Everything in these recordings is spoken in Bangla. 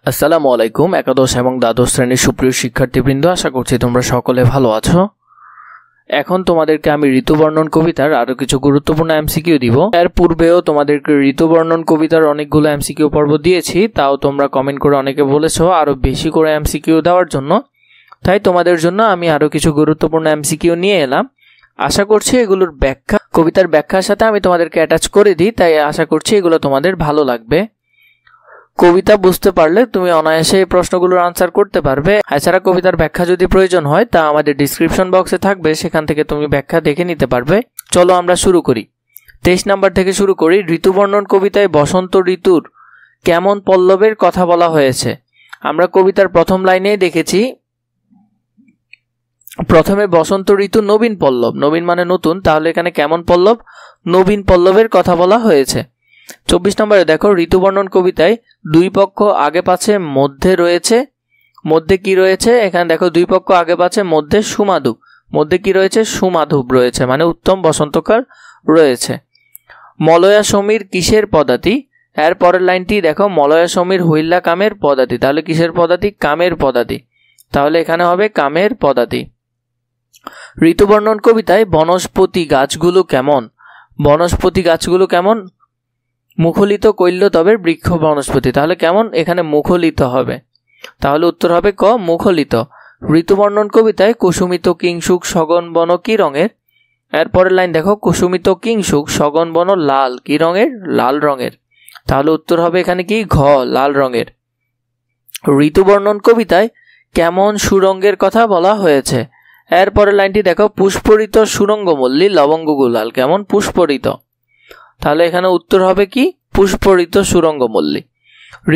আসসালামু আলাইকুম। একাদশ এবং দ্বাদশ শ্রেণীর সুপ্রিয় শিক্ষার্থীবৃন্দ, আশা করছি তোমরা সকলে ভালো আছো। এখন তোমাদেরকে আমি ঋতুবর্ণন কবিতার আরো কিছু গুরুত্বপূর্ণ এমসিকিউ দিব। এর পূর্বেও তোমাদেরকে ঋতুবর্ণন কবিতার অনেকগুলো এমসিকিউ পর্ব দিয়েছি, তাও তোমরা কমেন্ট করে অনেকে বলেছো আরো বেশি করে এমসিকিউ দেওয়ার জন্য। তাই তোমাদের জন্য আমি আরো কিছু গুরুত্বপূর্ণ এমসিকিউ নিয়ে এলাম। আশা করছি এগুলোর ব্যাখ্যা কবিতার ব্যাখ্যার সাথে আমি তোমাদেরকে অ্যাটাচ করে দিই, তাই আশা করছি এগুলো তোমাদের ভালো লাগবে। কবিতা বুঝতে পারলে তুমি অনায়াসে এই প্রশ্নগুলোর আনসার করতে পারবে। এছাড়া কবিতার ব্যাখ্যা যদি প্রয়োজন হয় তা আমাদের ডিসক্রিপশন বক্সে থাকবে, সেখান থেকে তুমি ব্যাখ্যা দেখে নিতে পারবে। চলো আমরা শুরু করি। 23 নাম্বার থেকে শুরু করি। ঋতুবর্ণন কবিতায় বসন্ত ঋতুর কেমন পল্লবের কথা বলা হয়েছে। আমরা কবিতার প্রথম লাইনেই দেখেছি, প্রথমে বসন্ত ঋতু নবীন পল্লব, নবীন মানে নতুন, তাহলে এখানে কেমন পল্লব? নবীন পল্লবের কথা বলা হয়েছে। 24 নম্বরে দেখো, ঋতুবর্ণন কবিতায় দুই পক্ষ আগে পাছে মধ্যে রয়েছে। মধ্যে কি রয়েছে? এখানে দেখো দুই পক্ষ আগে পাছে মধ্যে সুমাধুব। মধ্যে কি রয়েছে? সুমাধুব রয়েছে, মানে উত্তম বসন্তকাল রয়েছে। মলয়া সমীর কিসের পদাতি? এর পরের লাইনটি দেখো, মলয়া সমীর হইল্লা কামের পদাতি, তাহলে কিসের পদাতি? কামের পদাতি, তাহলে এখানে হবে কামের পদাতি। ঋতুবর্ণন কবিতায় বনস্পতি গাছগুলো কেমন? বনস্পতি গাছগুলো কেমন? মুখলিত কইল্য তবে বৃক্ষ বনস্পতি, তাহলে কেমন? এখানে মুখলিত হবে, তাহলে উত্তর হবে ক, মুখলিত। ঋতুবর্ণন কবিতায় কুসুমিত কিংসুক সগন বন কি রঙের? এরপরের লাইন দেখো, কুসুমিত কিংসুক সগন বন লাল, কি রঙের? লাল রঙের, তাহলে উত্তর হবে এখানে কি, ঘ, লাল রঙের। ঋতুবর্ণন কবিতায় কেমন সুরঙ্গের কথা বলা হয়েছে? এরপরের লাইনটি দেখো, পুষ্পরিত সুরঙ্গমল্লী লবঙ্গ গুলাল, কেমন? পুষ্পরিত, তাহলে এখানে উত্তর হবে কি, পুষ্পরিত সুরঙ্গমল্লী।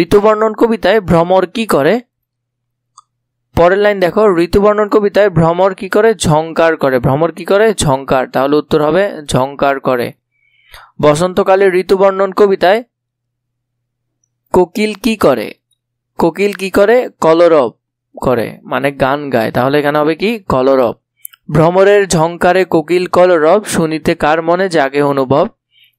ঋতুবর্ণন কবিতায় ভ্রমর কি করে? পরের লাইন দেখো, ঋতুবর্ণন কবিতায় ভ্রমর কি করে? ঝংকার করে। ভ্রমর কি করে? ঝংকার, তাহলে উত্তর হবে ঝংকার করে। বসন্তকালে ঋতুবর্ণন কবিতায় কোকিল কি করে? কোকিল কি করে? কলরব করে, মানে গান গায়, তাহলে এখানে হবে কি, কলরব। ভ্রমরের ঝংকারে কোকিল কলরব, শুনিতে কার মনে জাগে অনুভব?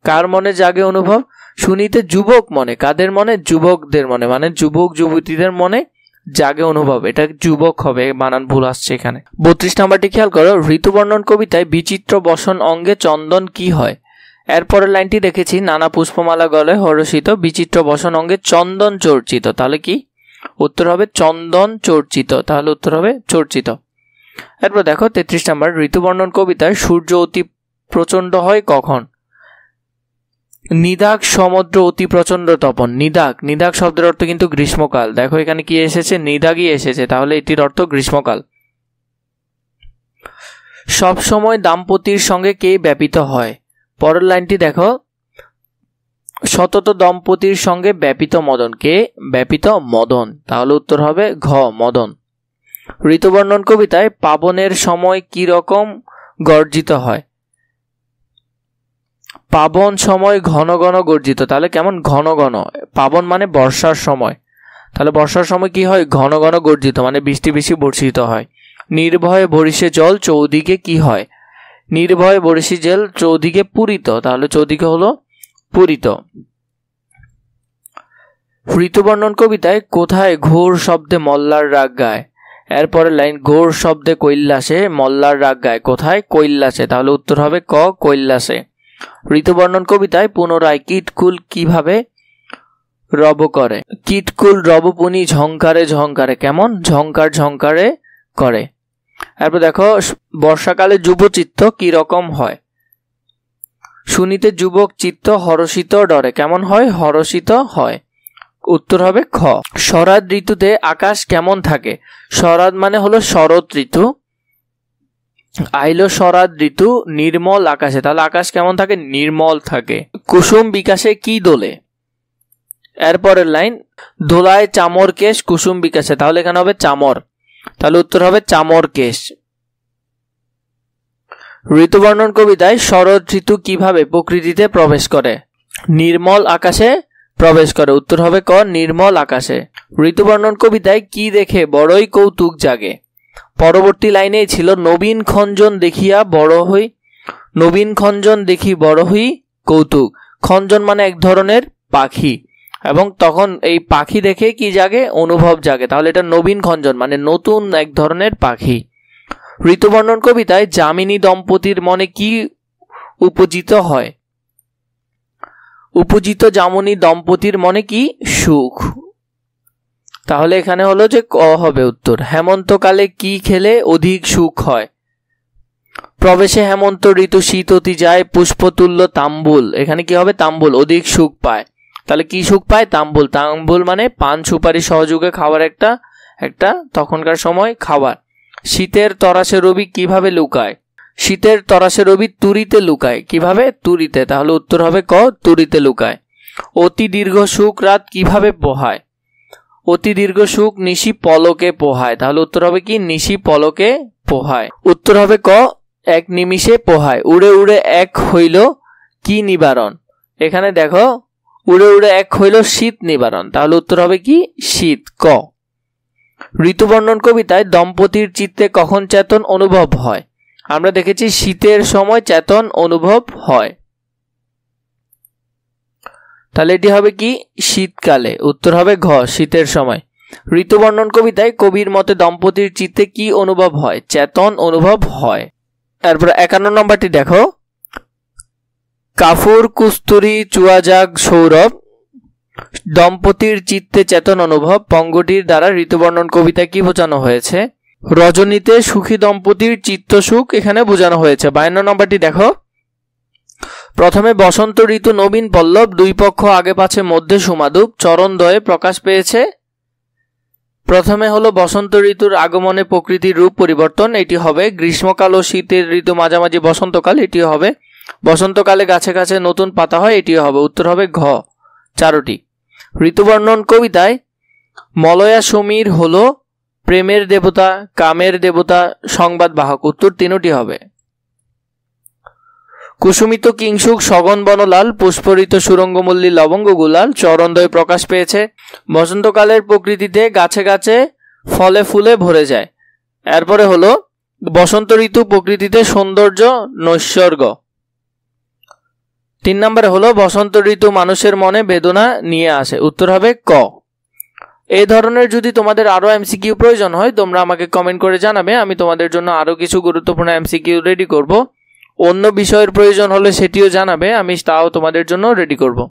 কার মনে জাগে অনুভব? শুনিতে যুবক মনে, কাদের মনে? যুবকদের মনে, মানে যুবক যুবতীদের মনে জাগে অনুভব, এটা যুবক হবে, বানান ভুল আসছে এখানে। 32 নাম্বারটি খেয়াল করো, ঋতুবর্ণন কবিতায় বিচিত্র বসন অঙ্গে চন্দন কি হয়? এরপরের লাইনটি দেখেছি, নানা পুষ্পমালা গলে হর্ষিত, বিচিত্র বসন অঙ্গে চন্দন চর্চিত, তাহলে কি উত্তর হবে? চন্দন চর্চিত, তাহলে উত্তর হবে চর্চিত। এরপর দেখো 33 নাম্বার, ঋতুবর্ণন কবিতায় সূর্য অতি প্রচন্ড হয় কখন? নিদাগ সমুদ্র অতি প্রচন্ড তপন। নিদাগ, নিদাগ শব্দের অর্থ কিন্তু গ্রীষ্মকাল। দেখো এখানে কি এসেছে? নিদাগই এসেছে, তাহলে এটির অর্থ গ্রীষ্মকাল। সব সময় দাম্পতির সঙ্গে কে ব্যাপিত হয়? পরের লাইনটি দেখো, সতত দম্পতির সঙ্গে ব্যাপিত মদন, কে ব্যাপিত? মদন, তাহলে উত্তর হবে ঘ, মদন। ঋতুবর্ণন কবিতায় পাবনের সময় কি রকম গর্জিত হয়? পাবন সময় ঘন ঘন গর্জিত, তাহলে কেমন? ঘন ঘন। পাবন মানে বর্ষার সময়, তাহলে বর্ষার সময় কি হয়? ঘন ঘন গর্জিত, মানে বৃষ্টি বেশি বর্ষিত হয়। নির্ভয়ে বরিশে জল চৌদিকে কি হয়? নির্ভয়ে বরিশে জল চৌদিকে পূরিত, তাহলে চৌদিকে হলো পূরিত। ঋতুবর্ণন কবিতায় কোথায় ঘোর শব্দে মল্লার রাগ গায়? এরপরে লাইন, ঘোর শব্দে কৈলাসে মল্লার রাগ গায়, কোথায়? কৈলাসে, তাহলে উত্তর হবে ক, কৈলাসে। ঋতুবর্ণন কবিতায় পুনরায় কীটকুল কিভাবে রব করে? কীটকুল রবপুনি ঝংকারে ঝংকারে, কেমন? ঝংকার ঝংকারে করে। এরপর দেখো, বর্ষাকালে যুবচিত্ত কি রকম হয়? শুনিতে যুবক চিত্ত হরষিত ডরে, কেমন হয়? হরষিত হয়, উত্তর হবে খ। শরৎ ঋতুতে আকাশ কেমন থাকে? শরৎ মানে হলো শরৎ ঋতু, আইলো শরৎ ঋতু নির্মল আকাশে, তাহলে আকাশ কেমন থাকে? নির্মল থাকে। কুসুম বিকাশে কি দোলে? এরপরের লাইন, দোলায় চামর কেশ কুসুম বিকাশে, তাহলে এখানে হবে চামর, তাহলে উত্তর হবে চামর কেশ। ঋতুবর্ণন কবিতায় শরৎ ঋতু কিভাবে প্রকৃতিতে প্রবেশ করে? নির্মল আকাশে প্রবেশ করে, উত্তর হবে ক, নির্মল আকাশে। ঋতুবর্ণন কবিতায় কি দেখে বড়ই কৌতুক জাগে? পরবর্তী লাইনেই ছিল, নবীন খঞ্জন দেখিয়া বড় হই, নবীন খঞ্জন দেখি বড় হই কৌতুক। খঞ্জন মানে এক ধরনের পাখি, এবং তখন এই পাখি দেখে কি জাগে, অনুভব জাগে। তাহলে এটা নবীন খঞ্জন মানে নতুন এক ধরনের পাখি। ঋতুবর্ণন কবিতায় যামিনী দম্পতির মনে কি উপজিত হয়? উপজিত যামিনী দম্পতির মনে কি? সুখ। তাহলে এখানে হলো যে ক হবে উত্তর। হেমন্তকালে কি খেলে অধিক সুখ হয়? প্রবেশে হেমন্ত ঋতু শীত অতি যায় পুষ্পতুল্য তাম্বুল। এখানে কি হবে? তাম্বুল, অধিক সুখ পায়। তাহলে কি সুখ পায়? তাম্বুল। তাম্বুল মানে পান সুপারি সহযোগে খাবার একটা তখনকার সময় খাবার। শীতের তরাসে রবি কিভাবে লুকায়? শীতের তরাসে রবি তুরিতে লুকায়। কিভাবে? তুরিতে। তাহলে উত্তর হবে ক, তুরিতে লুকায়। অতি দীর্ঘ সুখ রাত কিভাবে পোহায়? অতি দীর্ঘ সুখ নিশি পলকে পোহায়। তাহলে উত্তর হবে কি? নিশি পলকে পোহায়। উত্তর হবে ক, এক নিমিষে পোহায়। উড়ে উড়ে এক হইল কি নিবারণ? এখানে দেখো উড়ে উড়ে এক হইল শীত নিবারণ। তাহলে উত্তর হবে কি? শীত, ক। ঋতুবর্ণন কবিতায় দম্পতির চিত্তে কখন চেতন অনুভব হয়? আমরা দেখেছি শীতের সময় চেতন অনুভব হয়। তাহলে এটি হবে কি? শীতকালে। উত্তর হবে ঘ, শীতের সময়। ঋতুবর্ণন কবিতায় কবির মতে দম্পতির চিত্তে কি অনুভব হয়? চেতন অনুভব হয়। তারপর 51 নম্বরটি দেখো, কাফুর কুস্তুরী চুয়াজাগ সৌরভ দম্পতির চিত্তে চেতন অনুভব পঙ্গটির দ্বারা ঋতুবর্ণন কবিতায় কি বোঝানো হয়েছে? রজনীতে সুখী দম্পতির চিত্ত সুখ এখানে বোঝানো হয়েছে। 52 নম্বরটি দেখো, প্রথমে বসন্ত ঋতু নবীন পল্লব দুই পক্ষ আগে পাছে মধ্যে সুমাদুপ চরণদ্বয়ে প্রকাশ পেয়েছে। প্রথমে হলো বসন্ত ঋতুর আগমনে প্রকৃতির রূপ পরিবর্তন, এটি হবে। গ্রীষ্মকাল ও শীতের ঋতু মাঝামাঝি বসন্তকাল, এটিও হবে। বসন্তকালে গাছে গাছে নতুন পাতা হয়, এটিও হবে। উত্তর হবে ঘ, চারটি। ঋতুবর্ণন কবিতায় মলয়া সমীর হলো প্রেমের দেবতা, কামের দেবতা, সংবাদ বাহক। উত্তর তিনটি হবে। কুসুমিত কিংসুক সগন বনলাল পুষ্পরিত সুরঙ্গমল্লী লবঙ্গ গুলাল চরণদ্বয়ে প্রকাশ পেয়েছে। বসন্তকালের প্রকৃতিতে গাছে গাছে ফলে ফুলে ভরে যায়। এরপরে হলো বসন্ত ঋতু প্রকৃতিতে সৌন্দর্য নৈসর্গ। 3 নম্বরে হলো বসন্ত ঋতু মানুষের মনে বেদনা নিয়ে আসে। উত্তর হবে ক। এই ধরনের যদি তোমাদের আরো এমসিকিউ প্রয়োজন হয় তোমরা আমাকে কমেন্ট করে জানাবে, আমি তোমাদের জন্য আরো কিছু গুরুত্বপূর্ণ এমসিকিউ রেডি করব। অন্য বিষয়ের প্রয়োজন হলে সেটিও জানাবে, আমি তাও তোমাদের জন্য রেডি করব।